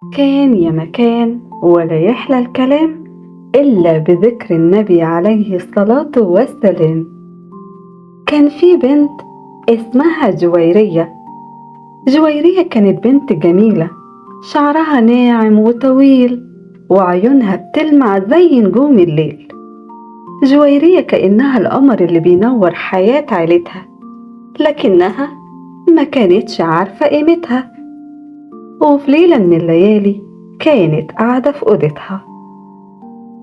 كان يا مكان ولا يحلى الكلام إلا بذكر النبي عليه الصلاة والسلام. كان في بنت اسمها جويرية. جويرية كانت بنت جميلة، شعرها ناعم وطويل وعيونها بتلمع زي نجوم الليل. جويرية كأنها القمر اللي بينور حياة عيلتها، لكنها ما كانتش عارفة قيمتها. وفي ليلة من الليالي كانت قاعدة في أوضتها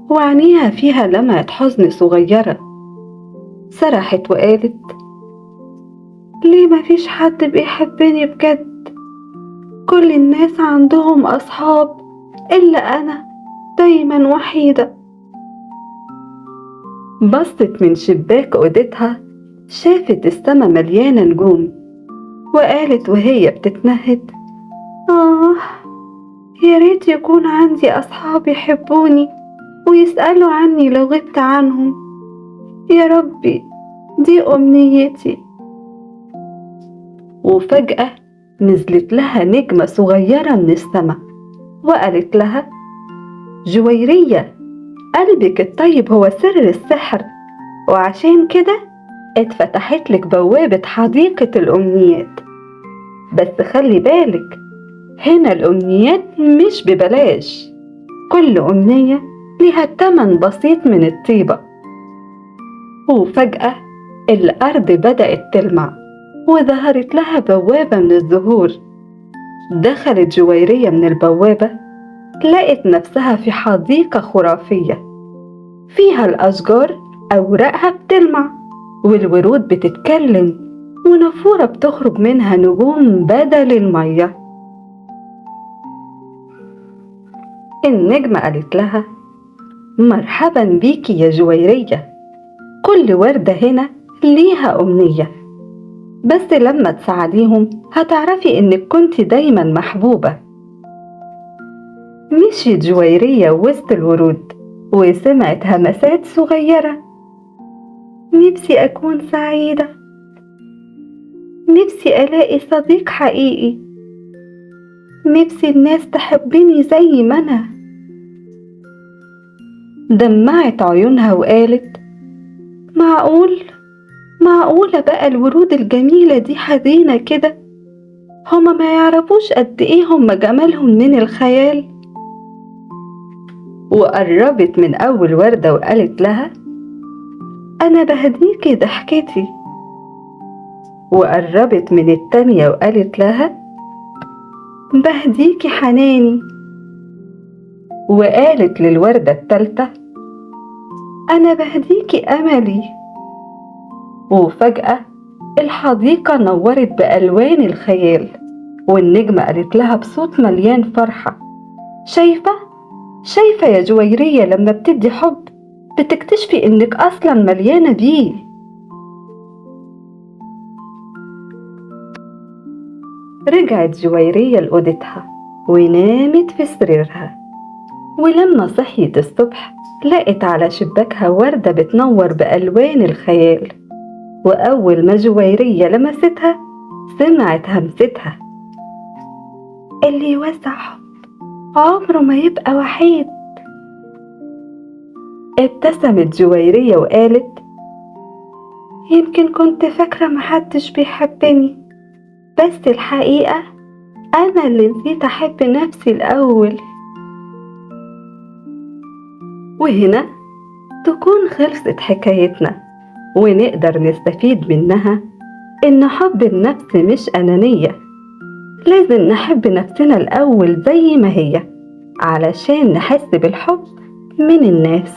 وعينيها فيها لمعة حزن صغيرة. سرحت وقالت: ليه مفيش حد بيحبني بجد؟ كل الناس عندهم أصحاب إلا أنا دايما وحيدة. بصت من شباك أوضتها، شافت السما مليانة نجوم، وقالت وهي بتتنهد: آه، يا ريت يكون عندي أصحاب يحبوني ويسألوا عني لو غبت عنهم. يا ربي، دي أمنيتي. وفجأة نزلت لها نجمة صغيرة من السما وقالت لها: جويرية، قلبك الطيب هو سر السحر، وعشان كده اتفتحت لك بوابة حديقة الأمنيات. بس خلي بالك، هنا الأمنيات مش ببلاش، كل أمنية ليها تمن بسيط من الطيبة. وفجأة الأرض بدأت تلمع وظهرت لها بوابة من الزهور. دخلت جويرية من البوابة، لقت نفسها في حديقة خرافية فيها الأشجار أوراقها بتلمع والورود بتتكلم ونافورة بتخرج منها نجوم بدل المية. النجمة قالت لها: مرحبا بيكي يا جويرية، كل وردة هنا ليها أمنية، بس لما تساعديهم هتعرفي إنك كنت دايما محبوبة. مشيت جويرية وسط الورود وسمعت همسات صغيرة: نفسي أكون سعيدة، نفسي ألاقي صديق حقيقي، نفسي الناس تحبني زي ما أنا. دمعت عيونها وقالت: معقولة بقى الورود الجميلة دي حزينة كده؟ هما ما يعرفوش قد إيه هما جمالهم من الخيال. وقربت من أول وردة وقالت لها: أنا بهديكي ضحكتي. وقربت من التانية وقالت لها: بهديكي حناني. وقالت للوردة التالتة: أنا بهديكي أملي. وفجأة الحديقة نورت بألوان الخيال، والنجمة قالت لها بصوت مليان فرحة: شايفة يا جويرية، لما بتدي حب بتكتشفي إنك أصلا مليانة بيه. رجعت جويرية لأوضتها ونامت في سريرها، ولما صحيت الصبح لقت على شباكها وردة بتنور بألوان الخيال. وأول ما جويرية لمستها سمعت همستها: اللي يوزع حب عمره ما يبقى وحيد. ابتسمت جويرية وقالت: يمكن كنت فاكرة محدش بيحبني، بس الحقيقة أنا اللي نسيت أحب نفسي الأول. وهنا تكون خلصت حكايتنا، ونقدر نستفيد منها إن حب النفس مش أنانية، لازم نحب نفسنا الأول زي ما هي علشان نحس بالحب من الناس.